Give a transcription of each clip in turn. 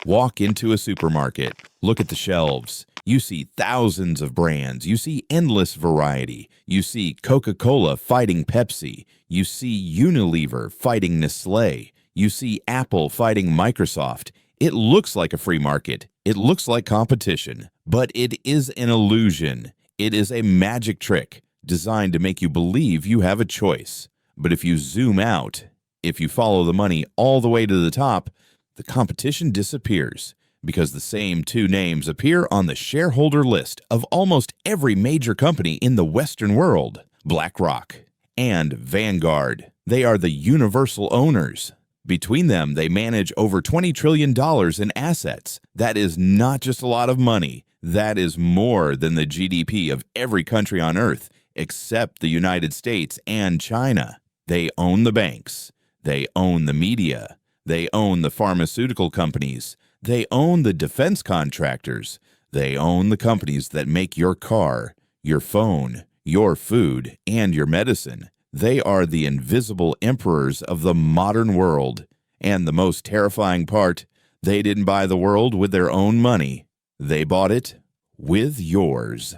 Walk into a supermarket. Look at the shelves. You see thousands of brands. You see endless variety. You see Coca-Cola fighting Pepsi. You see Unilever fighting Nestlé. You see Apple fighting Microsoft. It looks like a free market. It looks like competition, but it is an illusion. It is a magic trick designed to make you believe you have a choice. But if you zoom out, if you follow the money all the way to the top, the competition disappears because the same two names appear on the shareholder list of almost every major company in the Western world: BlackRock and Vanguard. They are the universal owners. Between them, they manage over $20 trillion in assets. That is not just a lot of money. That is more than the GDP of every country on earth, except the United States and China. They own the banks. They own the media. They own the pharmaceutical companies. They own the defense contractors. They own the companies that make your car, your phone, your food, and your medicine. They are the invisible emperors of the modern world. And the most terrifying part, they didn't buy the world with their own money. They bought it with yours.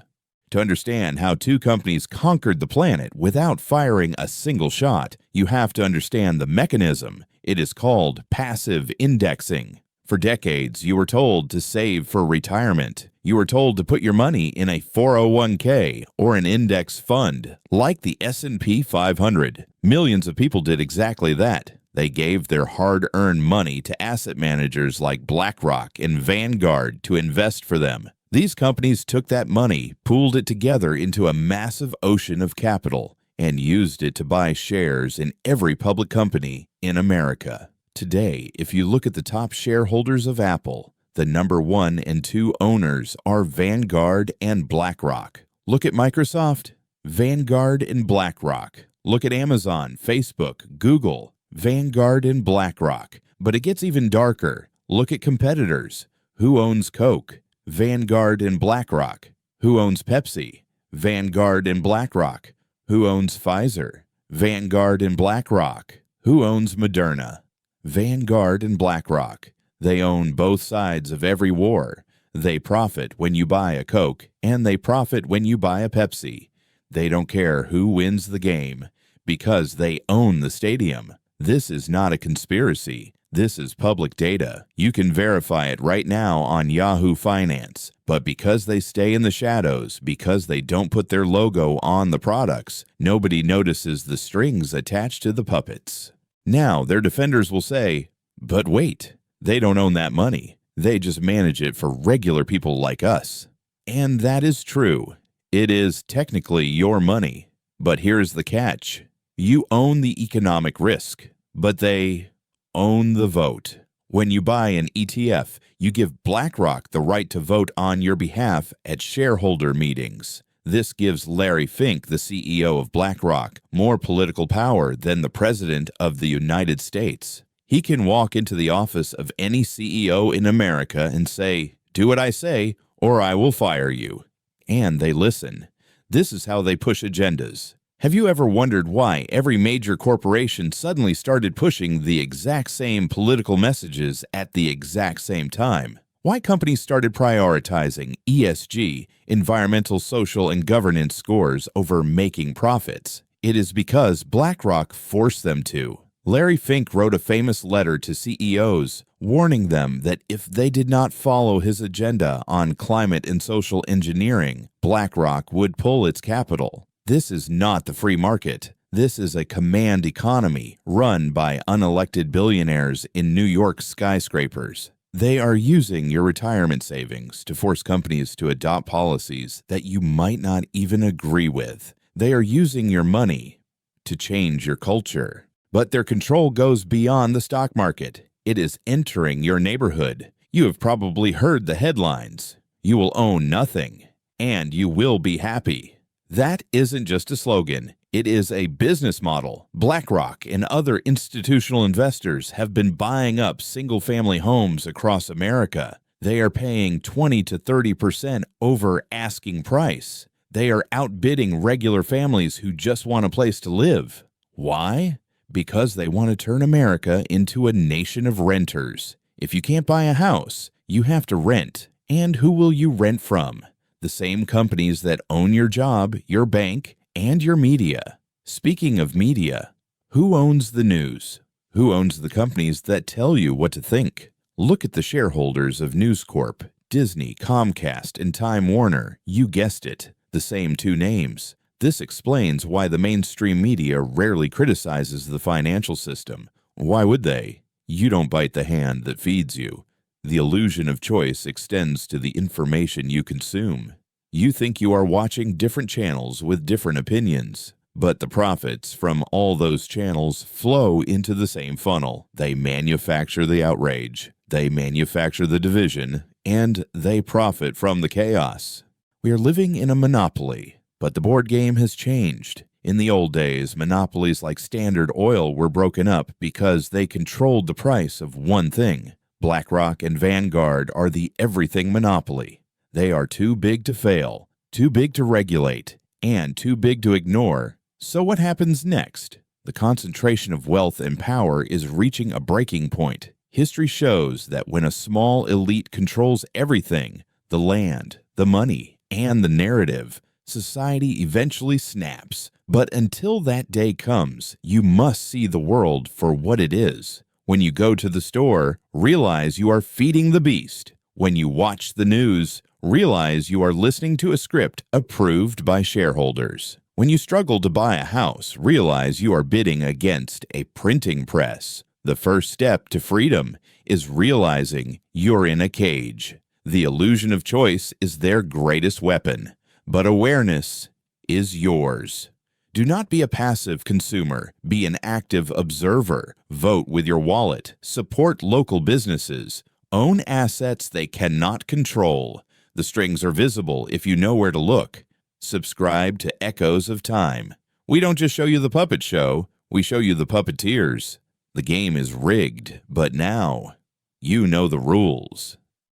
To understand how two companies conquered the planet without firing a single shot, you have to understand the mechanism. It is called passive indexing. For decades, you were told to save for retirement. You were told to put your money in a 401k or an index fund, like the S&P 500. Millions of people did exactly that. They gave their hard-earned money to asset managers like BlackRock and Vanguard to invest for them. These companies took that money, pooled it together into a massive ocean of capital, and used it to buy shares in every public company in America. Today, if you look at the top shareholders of Apple, the number 1 and 2 owners are Vanguard and BlackRock. Look at Microsoft, Vanguard and BlackRock. Look at Amazon, Facebook, Google, Vanguard and BlackRock. But it gets even darker. Look at competitors. Who owns Coke? Vanguard and BlackRock. Who owns Pepsi? Vanguard and BlackRock. Who owns Pfizer? Vanguard and BlackRock. Who owns Moderna? Vanguard and BlackRock. They own both sides of every war. They profit when you buy a Coke, and they profit when you buy a Pepsi. They don't care who wins the game, because they own the stadium. This is not a conspiracy. This is public data. You can verify it right now on Yahoo Finance. But because they stay in the shadows, because they don't put their logo on the products, nobody notices the strings attached to the puppets. Now, their defenders will say, but wait, they don't own that money. They just manage it for regular people like us. And that is true. It is technically your money. But here's the catch. You own the economic risk, but they own the vote. When you buy an ETF, you give BlackRock the right to vote on your behalf at shareholder meetings. This gives Larry Fink, the CEO of BlackRock, more political power than the President of the United States. He can walk into the office of any CEO in America and say, "Do what I say, or I will fire you." And they listen. This is how they push agendas. Have you ever wondered why every major corporation suddenly started pushing the exact same political messages at the exact same time? Why companies started prioritizing ESG, environmental, social, and governance scores over making profits? It is because BlackRock forced them to. Larry Fink wrote a famous letter to CEOs warning them that if they did not follow his agenda on climate and social engineering, BlackRock would pull its capital. This is not the free market. This is a command economy run by unelected billionaires in New York skyscrapers. They are using your retirement savings to force companies to adopt policies that you might not even agree with. They are using your money to change your culture. But their control goes beyond the stock market. It is entering your neighborhood. You have probably heard the headlines. You will own nothing, and you will be happy. That isn't just a slogan. It is a business model. BlackRock and other institutional investors have been buying up single-family homes across America. They are paying 20 to 30% over asking price. They are outbidding regular families who just want a place to live. Why? Because they want to turn America into a nation of renters. If you can't buy a house, you have to rent. And who will you rent from? The same companies that own your job, your bank, and your media. Speaking of media, who owns the news? Who owns the companies that tell you what to think? Look at the shareholders of News Corp, Disney, Comcast, and Time Warner. You guessed it, the same two names. This explains why the mainstream media rarely criticizes the financial system. Why would they? You don't bite the hand that feeds you. The illusion of choice extends to the information you consume. You think you are watching different channels with different opinions, but the profits from all those channels flow into the same funnel. They manufacture the outrage, they manufacture the division, and they profit from the chaos. We are living in a monopoly, but the board game has changed. In the old days, monopolies like Standard Oil were broken up because they controlled the price of one thing. BlackRock and Vanguard are the everything monopoly. They are too big to fail, too big to regulate, and too big to ignore. So what happens next? The concentration of wealth and power is reaching a breaking point. History shows that when a small elite controls everything, the land, the money, and the narrative, society eventually snaps. But until that day comes, you must see the world for what it is. When you go to the store, realize you are feeding the beast. When you watch the news, realize you are listening to a script approved by shareholders. When you struggle to buy a house, realize you are bidding against a printing press. The first step to freedom is realizing you're in a cage. The illusion of choice is their greatest weapon, but awareness is yours. Do not be a passive consumer. Be an active observer. Vote with your wallet. Support local businesses. Own assets they cannot control. The strings are visible if you know where to look. Subscribe to Echoes of Time. We don't just show you the puppet show, we show you the puppeteers. The game is rigged, but now you know the rules.